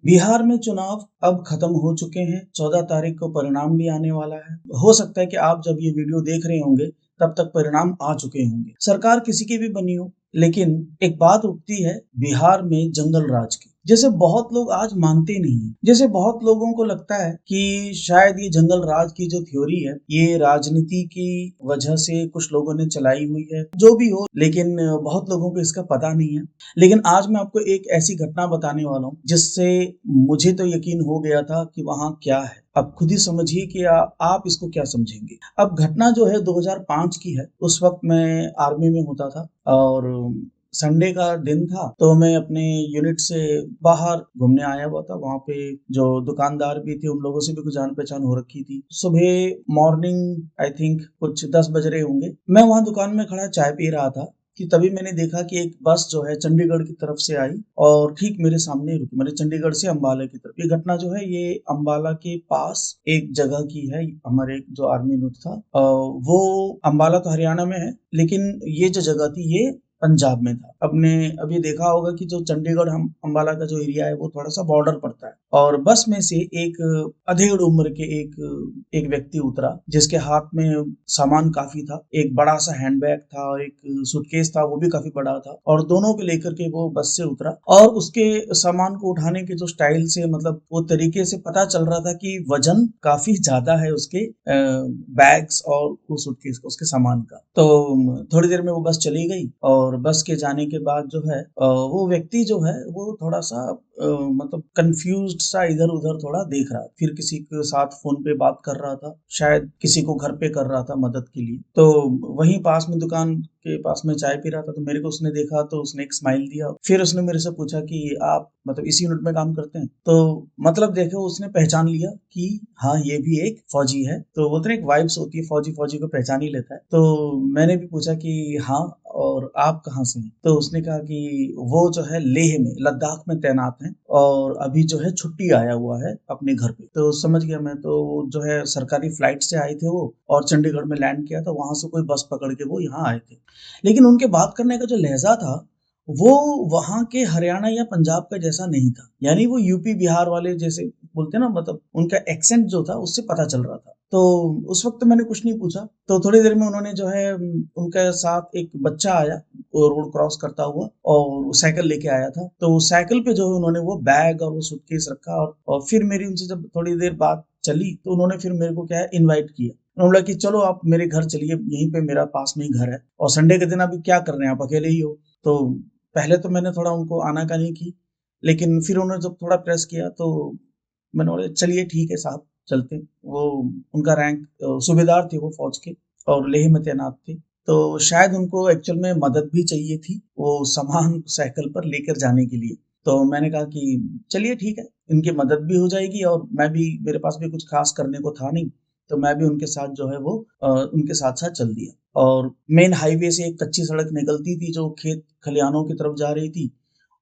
बिहार में चुनाव अब खत्म हो चुके हैं। 14 तारीख को परिणाम भी आने वाला है। हो सकता है कि आप जब ये वीडियो देख रहे होंगे तब तक परिणाम आ चुके होंगे। सरकार किसी की भी बनी हो, लेकिन एक बात उठती है बिहार में जंगल राज की, जैसे बहुत लोग आज मानते नहीं है। जैसे बहुत लोगों को लगता है कि शायद ये जंगल राज की जो थ्योरी है ये राजनीति की वजह से कुछ लोगों ने चलाई हुई है, जो भी हो, लेकिन बहुत लोगों को इसका पता नहीं है। लेकिन आज मैं आपको एक ऐसी घटना बताने वाला हूँ जिससे मुझे तो यकीन हो गया था कि वहाँ क्या है। अब खुद ही समझिए कि आप इसको क्या समझेंगे। अब घटना जो है 2005 की है। उस वक्त मैं आर्मी में होता था और संडे का दिन था, तो मैं अपने यूनिट से बाहर घूमने आया हुआ था। वहाँ पे जो दुकानदार भी थे उन लोगों से भी कुछ जान पहचान हो रखी थी। सुबह मॉर्निंग आई थिंक कुछ 10 बज रहे होंगे। मैं वहाँ दुकान में खड़ा चाय पी रहा था कि तभी मैंने देखा कि एक बस जो है चंडीगढ़ की तरफ से आई और ठीक मेरे सामने रुकी। मैंने चंडीगढ़ से अंबाला की तरफ, ये घटना जो है ये अंबाला के पास एक जगह की है। हमारे एक जो आर्मी यूनिट था वो अंबाला तो हरियाणा में है, लेकिन ये जो जगह थी ये पंजाब में था। आपने अभी देखा होगा कि जो चंडीगढ़ हम अंबाला का जो एरिया है वो थोड़ा सा बॉर्डर पड़ता है। और बस में से एक अधेड़ उम्र के एक व्यक्ति उतरा जिसके हाथ में सामान काफी था। एक बड़ा सा हैंडबैग था और एक सूटकेस था, वो भी काफी बड़ा था। और दोनों को लेकर के वो बस से उतरा और उसके सामान को उठाने के जो स्टाइल से, मतलब वो तरीके से पता चल रहा था कि वजन काफी ज्यादा है उसके बैग्स और वो सूटकेस का, उसके सामान का। तो थोड़ी देर में वो बस चली गई और बस के जाने के बाद जो है वो व्यक्ति जो है वो थोड़ा सा मतलब कंफ्यूज्ड सा इधर उधर थोड़ा देख रहा, फिर किसी के साथ फोन पे बात कर रहा था, शायद किसी को घर पे कर रहा था मदद के लिए। तो वहीं पास में दुकान के पास में चाय पी रहा था, तो मेरे को उसने देखा तो उसने एक स्माइल दिया। फिर उसने मेरे से पूछा कि आप मतलब इसी यूनिट में काम करते हैं? तो मतलब देखो उसने पहचान लिया कि हाँ ये भी एक फौजी है। तो बोलते एक वाइब्स होती है, फौजी फौजी को पहचान ही लेता है। तो मैंने भी पूछा कि हाँ, और आप कहाँ से हैं? तो उसने कहा कि वो जो है लेह में, लद्दाख में तैनात हैं और अभी जो है छुट्टी आया हुआ है अपने घर पे। तो समझ गया मैं। तो जो है सरकारी फ्लाइट से आए थे वो और चंडीगढ़ में लैंड किया था, वहां से कोई बस पकड़ के वो यहाँ आए थे। लेकिन उनके बात करने का जो लहजा था वो वहां के हरियाणा या पंजाब का जैसा नहीं था। यानी वो यूपी बिहार वाले जैसे बोलते हैं ना, मतलब उनका एक्सेंट जो था उससे पता चल रहा था। तो उस वक्त मैंने कुछ नहीं पूछा। तो थोड़ी देर में उन्होंने जो है उनके साथ एक बच्चा आया वो रोड क्रॉस करता हुआ और वो साइकिल लेके आया था। तो साइकिल पे जो है उन्होंने वो बैग और वो सूटकेस रखा और फिर मेरी उनसे जब थोड़ी देर बात चली तो उन्होंने फिर मेरे को क्या है इनवाइट किया। उन्होंने बोला कि चलो आप मेरे घर चलिए, यहीं पे मेरा पास में ही घर है और संडे के दिन अभी क्या कर रहे हैं, आप अकेले ही हो। तो पहले तो मैंने थोड़ा उनको आनाकानी की, लेकिन फिर उन्होंने जब थोड़ा प्रेस किया तो मैंने बोला चलिए ठीक है साहब, चलते हैं। वो उनका रैंक सूबेदार थे वो फौज के और लेह में तैनात थे। तो शायद उनको एक्चुअल में मदद भी चाहिए थी वो सामान साइकिल पर लेकर जाने के लिए। तो मैंने कहा कि चलिए ठीक है, इनकी मदद भी हो जाएगी और मैं भी, मेरे पास भी कुछ खास करने को था नहीं, तो मैं भी उनके साथ जो है वो उनके साथ साथ चल दिया। और मेन हाईवे से एक कच्ची सड़क निकलती थी जो खेत खलिहानों की तरफ जा रही थी।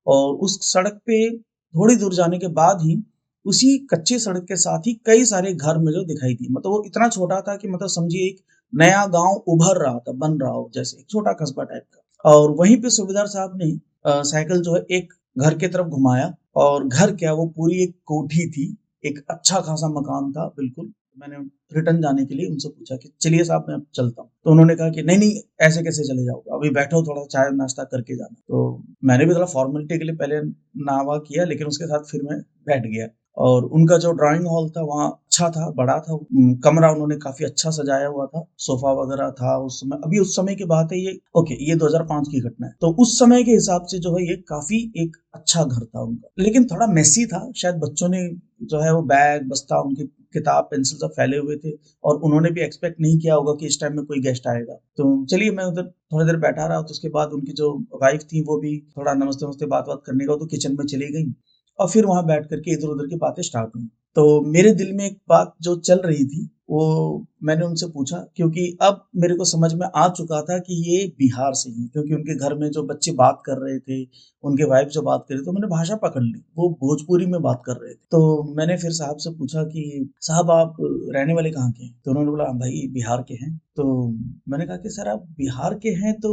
और उस सड़क पे थोड़ी दूर जाने के बाद ही उसी कच्ची सड़क के साथ ही कई सारे घर मुझे दिखाई दिए। मतलब वो इतना छोटा था कि मतलब समझिए एक नया गांव उभर रहा था, बन रहा हो, जैसे एक छोटा कस्बा टाइप का। और वहीं पे सूबेदार साहब ने साइकिल जो है एक घर की तरफ घुमाया और घर क्या, वो पूरी एक कोठी थी, एक अच्छा खासा मकान था बिल्कुल। मैंने रिटर्न जाने के लिए उनसे पूछा कि चलिए साहब मैं अब चलता हूँ। तो उन्होंने कहा कि नहीं नहीं, ऐसे कैसे चले जाओगे, अभी बैठो, थोड़ा चाय नाश्ता करके जाना। तो मैंने भी थोड़ा फॉर्मेलिटी के लिए पहले नावा किया, लेकिन उसके साथ फिर मैं बैठ गया। और उनका जो ड्राइंग हॉल था वहाँ अच्छा था, बड़ा था। कमरा उन्होंने काफी अच्छा सजाया हुआ था, सोफा वगैरह था उस समय। अभी उस समय की बात है ये, ओके, ये 2005 की घटना है। तो उस समय के हिसाब से जो है ये काफी एक अच्छा घर था उनका, लेकिन थोड़ा मेसी था। शायद बच्चों ने जो है वो बैग बस्ता, उनकी किताब पेंसिल सब फैले हुए थे और उन्होंने भी एक्सपेक्ट नहीं किया होगा कि इस टाइम में कोई गेस्ट आएगा। तो चलिए मैं उधर थोड़ी देर बैठा रहा। तो उसके बाद उनकी जो वाइफ थी वो भी थोड़ा नमस्ते नमस्ते बात बात करने का तो किचन में चली गई और फिर वहां बैठ करके इधर उधर की बातें स्टार्ट हुई। तो मेरे दिल में एक बात जो चल रही थी वो मैंने उनसे पूछा, क्योंकि अब मेरे को समझ में आ चुका था कि ये बिहार से ही, क्योंकि उनके घर में जो बच्चे बात कर रहे थे, उनके वाइफ जो बात कर रही, तो मैंने भाषा पकड़ ली, वो भोजपुरी में बात कर रहे थे। तो मैंने फिर साहब से पूछा कि साहब आप रहने वाले कहाँ के हैं? तो उन्होंने बोला हम भाई बिहार के हैं। तो मैंने कहा कि सर आप बिहार के हैं तो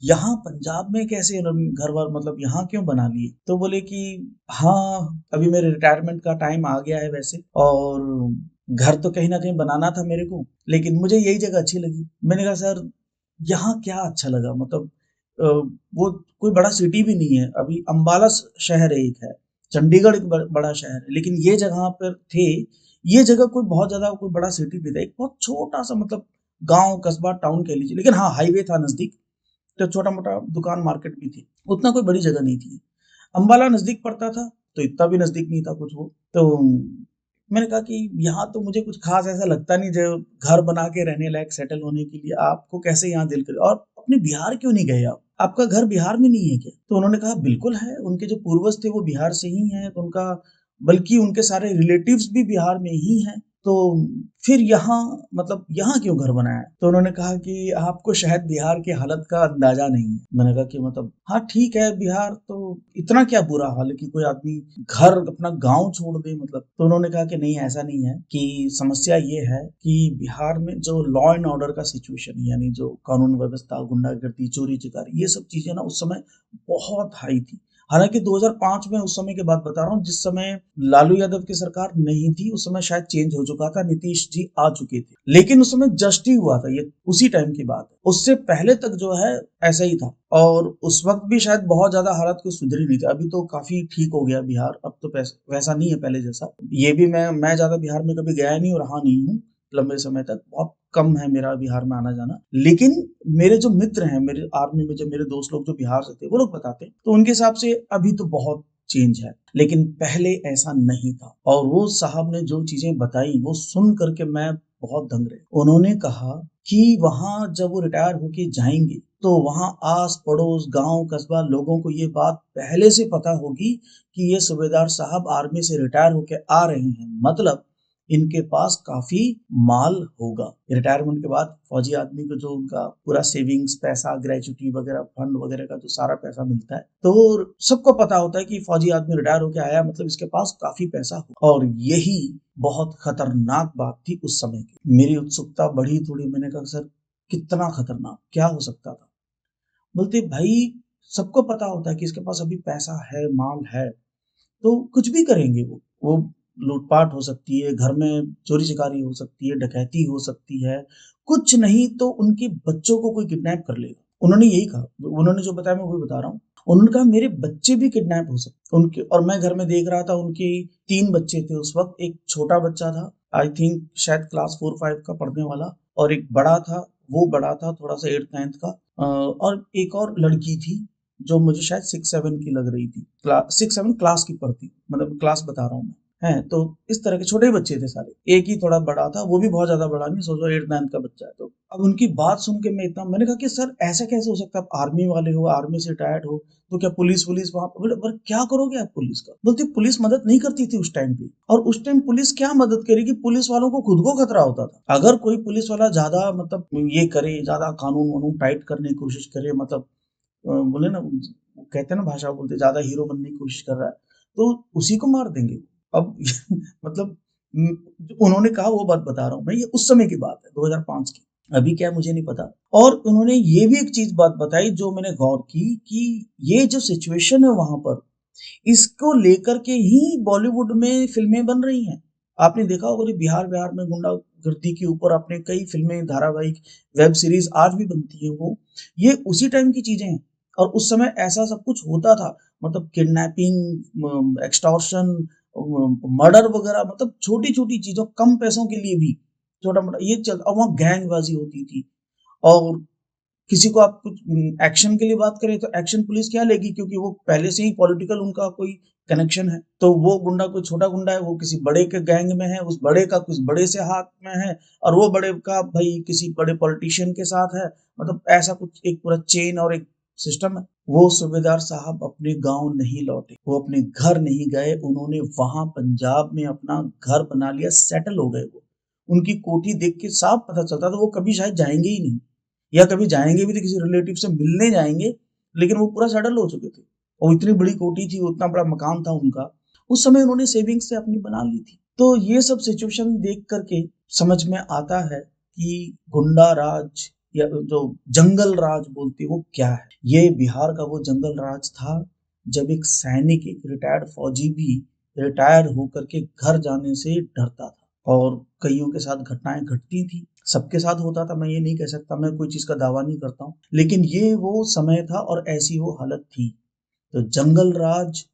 यहाँ पंजाब में कैसे इन्होंने घर वर मतलब यहाँ क्यों बना लिए? तो बोले कि हाँ, अभी मेरे रिटायरमेंट का टाइम आ गया है वैसे, और घर तो कहीं न कहीं बनाना था मेरे को, लेकिन मुझे यही जगह अच्छी लगी। मैंने कहा सर यहाँ क्या अच्छा लगा, मतलब अ, वो कोई बड़ा सिटी भी नहीं है, अभी अम्बाला शहर है एक है, चंडीगढ़ एक बड़ा शहर है, लेकिन ये जगह पर थे, ये जगह कोई बहुत ज्यादा कोई बड़ा सिटी नहीं था, एक बहुत छोटा सा मतलब गांव कस्बा टाउन कह लीजिए, लेकिन हाँ हाईवे था नजदीक, तो छोटा मोटा दुकान मार्केट भी थी, उतना कोई बड़ी जगह नहीं थी। अम्बाला नजदीक पड़ता था, तो इतना भी नजदीक नहीं था कुछ वो। तो मैंने कहा कि यहाँ तो मुझे कुछ खास ऐसा लगता नहीं जो घर बना के रहने लायक सेटल होने के लिए आपको कैसे यहाँ दिल करे, और अपने बिहार क्यों नहीं गए आप, आपका घर बिहार में नहीं है क्या? तो उन्होंने कहा बिल्कुल है, उनके जो पूर्वज थे वो बिहार से ही हैं, तो उनका बल्कि उनके सारे रिलेटिव्स भी बिहार में ही हैं, तो फिर यहाँ मतलब यहाँ क्यों घर बनाया? तो उन्होंने कहा कि आपको शायद बिहार की हालत का अंदाजा नहीं है। मैंने कहा कि मतलब हाँ ठीक है, बिहार तो इतना क्या बुरा हाल है कि कोई आदमी घर अपना गांव छोड़ दे मतलब? तो उन्होंने कहा कि नहीं ऐसा नहीं है, कि समस्या ये है कि बिहार में जो लॉ एंड ऑर्डर का सिचुएशन यानी जो कानून व्यवस्था, गुंडागर्दी, चोरी चिकारी, ये सब चीजें ना उस समय बहुत हाई थी। हालांकि 2005 में उस समय की बात बता रहा हूँ जिस समय लालू यादव की सरकार नहीं थी, उस समय शायद चेंज हो चुका था, नीतीश जी आ चुके थे, लेकिन उस समय जस्ट ही हुआ था, ये उसी टाइम की बात है, उससे पहले तक जो है ऐसा ही था, और उस वक्त भी शायद बहुत ज्यादा हालत कुछ सुधरी नहीं थी, अभी तो काफी ठीक हो गया बिहार, अब तो वैसा नहीं है पहले जैसा। ये भी मैं ज्यादा बिहार में कभी गया नहीं और रहा नहीं हूँ लंबे समय तक, बहुत कम है मेरा बिहार में आना जाना, लेकिन मेरे जो मित्र हैं, मेरे आर्मी में जो मेरे दोस्त लोग जो बिहार से थे, वो लोग बताते हैं, तो उनके हिसाब से अभी तो बहुत चेंज है, लेकिन पहले ऐसा नहीं था। और वो साहब ने जो चीजें बताई वो सुन करके मैं बहुत दंग रहे। उन्होंने कहा कि वहां जब वो रिटायर होके जाएंगे तो वहां आस पड़ोस गांव कस्बा लोगों को ये बात पहले से पता होगी कि ये सूबेदार साहब आर्मी से रिटायर होके आ रहे हैं, मतलब इनके पास काफी माल होगा। रिटायरमेंट के बाद फौजी आदमी को जो उनका पूरा सेविंग्स पैसा, ग्रेचुटी वगैरह, फंड वगैरह का जो सारा पैसा मिलता है, तो सबको पता होता है कि फौजी आदमी रिटायर होके आया मतलब इसके पास काफी पैसा हो, और यही बहुत खतरनाक बात थी उस समय की। मेरी उत्सुकता बढ़ी थोड़ी, मैंने कहा सर कितना खतरनाक क्या हो सकता था? बोलते भाई सबको पता होता है कि इसके पास अभी पैसा है, माल है, तो कुछ भी करेंगे वो लूटपाट हो सकती है, घर में चोरी चिकारी हो सकती है, डकैती हो सकती है, कुछ नहीं तो उनके बच्चों को कोई किडनैप कर लेगा। उन्होंने यही कहा, उन्होंने जो बताया मैं वही बता रहा हूँ। उन्होंने कहा मेरे बच्चे भी किडनैप हो सकते उनके, और मैं घर में देख रहा था उनके 3 बच्चे थे उस वक्त, एक छोटा बच्चा था आई थिंक शायद क्लास 4-5 का पढ़ने वाला, और एक बड़ा था, वो बड़ा था थोड़ा सा 8-9 का, और एक और लड़की थी जो मुझे शायद 6-7 की लग रही थी, 6-7 क्लास की पढ़ती, मतलब क्लास बता रहा हूँ मैं, है तो इस तरह के छोटे ही बच्चे थे सारे, एक ही थोड़ा बड़ा था, वो भी बहुत ज्यादा बड़ा नहीं, सोचो 8-9 का बच्चा है। तो अब उनकी बात सुन के मैं इतना, मैंने कहा कि सर ऐसा कैसे हो सकता है, आप आर्मी वाले हो, आर्मी से रिटायर्ड हो, तो क्या पुलिस पुलिस वहां पर क्या करोगे आप पुलिस का? बोलते पुलिस मदद नहीं करती थी उस टाइम पे, और उस टाइम पुलिस क्या मदद करेगी, पुलिस वालों को खुद को खतरा होता था, अगर कोई पुलिस वाला ज्यादा मतलब ये करे, ज्यादा कानून वानून टाइट करने की कोशिश करे, मतलब बोले ना, कहते हैं ना भाषा बोलते, ज्यादा हीरो बनने की कोशिश कर रहा है तो उसी को मार देंगे। अब मतलब जो उन्होंने कहा वो बात बता रहा हूँ मैं, ये उस समय की बात है 2005 की, अभी क्या मुझे नहीं पता। और उन्होंने ये भी एक चीज बात बताई जो मैंने गौर की कि ये जो सिचुएशन है वहां पर, इसको लेकर के ही बॉलीवुड में फिल्में बन रही हैं। आपने देखा होगा बिहार बिहार में गुंडागर्दी के ऊपर आपने कई फिल्में, धारावाहिक, वेब सीरीज आज भी बनती है, वो ये उसी टाइम की चीजें हैं, और उस समय ऐसा सब कुछ होता था, मतलब किडनैपिंग, एक्सटॉर्शन, मर्डर वगैरह, मतलब छोटी छोटी चीजों, कम पैसों के लिए भी छोटा मोटा ये चल, और वहाँ गैंगबाजी होती थी, और किसी को आप कुछ एक्शन के लिए बात करें तो एक्शन पुलिस क्या लेगी, क्योंकि वो पहले से ही पॉलिटिकल उनका कोई कनेक्शन है, तो वो गुंडा कोई छोटा गुंडा है, वो किसी बड़े के गैंग में है, उस बड़े का कुछ बड़े से हाथ में है, और वो बड़े का भाई किसी बड़े पॉलिटिशियन के साथ है, मतलब ऐसा कुछ एक पूरा चेन और एक सिस्टम है। वो सूबेदार साहब अपने गांव नहीं लौटे, वो अपने घर नहीं गए, उन्होंने वहां पंजाब में अपना घर बना लिया, सेटल हो गए वो। उनकी कोठी देख के साफ पता चलता था वो कभी शायद जाएंगे ही नहीं, या कभी जाएंगे भी तो किसी रिलेटिव से मिलने जाएंगे, लेकिन वो पूरा सेटल हो चुके थे, और इतनी बड़ी कोठी थी, उतना बड़ा मकान था उनका, उस समय उन्होंने सेविंग्स से अपनी बना ली थी। तो ये सब सिचुएशन देख करके समझ में आता है कि गुंडा राज या जो जंगल राज बोलते हैं वो क्या है। ये बिहार का वो जंगल राज था जब एक सैनिक, एक रिटायर्ड फौजी भी रिटायर होकर के घर जाने से डरता था और कईयों के साथ घटनाएं घटती थी। सबके साथ होता था, मैं ये नहीं कह सकता, मैं कोई चीज का दावा नहीं करता हूँ, लेकिन ये वो समय था और ऐसी वो हालत थी। तो जंगल राज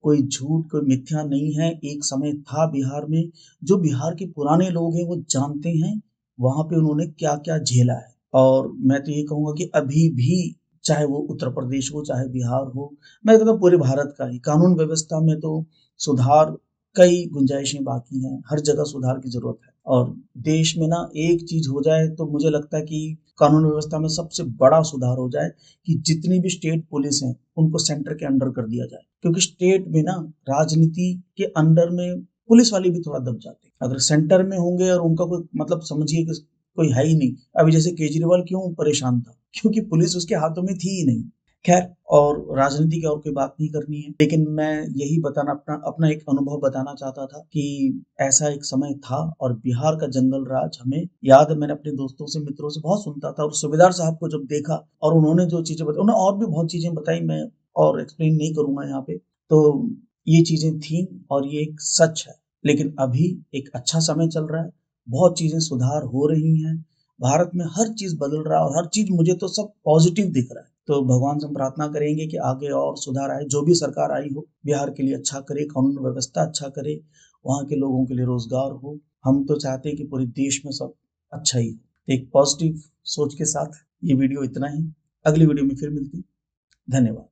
कोई झूठ, कोई मिथ्या नहीं है। एक समय था बिहार में, जो बिहार के पुराने लोग हैं वो जानते हैं वहां पे उन्होंने क्या क्या झेला है। और मैं तो ये कहूंगा कि अभी भी, चाहे वो उत्तर प्रदेश हो चाहे बिहार हो, मैं कहता हूँ पूरे भारत का ही कानून व्यवस्था में तो सुधार, कई गुंजाइशें बाकी हैं, हर जगह सुधार की जरूरत है। और देश में ना एक चीज हो जाए तो मुझे लगता है कि कानून व्यवस्था में सबसे बड़ा सुधार हो जाए कि जितनी भी स्टेट पुलिस हैं उनको सेंटर के अंडर कर दिया जाए, क्योंकि स्टेट में ना राजनीति के अंडर में पुलिस वाले भी थोड़ा दब जाते हैं। अगर सेंटर में होंगे और उनका कोई मतलब समझिए कि कोई है ही नहीं, अभी जैसे केजरीवाल क्यों परेशान था, क्योंकि पुलिस उसके हाथों में थी ही नहीं। खैर, और राजनीति की और कोई बात नहीं करनी है, लेकिन मैं यही बताना, अपना अपना एक अनुभव बताना चाहता था कि ऐसा एक समय था और बिहार का जंगल राज हमें याद है। मैंने अपने दोस्तों से, मित्रों से बहुत सुनता था और सूबेदार साहब को जब देखा और उन्होंने जो चीजें बताई, उन्होंने और भी बहुत चीजें बताई, मैं और एक्सप्लेन नहीं करूंगा यहाँ पे। तो ये चीजें थी और ये एक सच है। लेकिन अभी एक अच्छा समय चल रहा है, बहुत चीजें सुधार हो रही हैं, भारत में हर चीज बदल रहा है और हर चीज मुझे तो सब पॉजिटिव दिख रहा है। तो भगवान से हम प्रार्थना करेंगे कि आगे और सुधार आए, जो भी सरकार आई हो बिहार के लिए अच्छा करे, कानून व्यवस्था अच्छा करे, वहाँ के लोगों के लिए रोजगार हो। हम तो चाहते हैं कि पूरे देश में सब अच्छा ही हो। एक पॉजिटिव सोच के साथ ये वीडियो इतना ही, अगली वीडियो में फिर मिलती। धन्यवाद।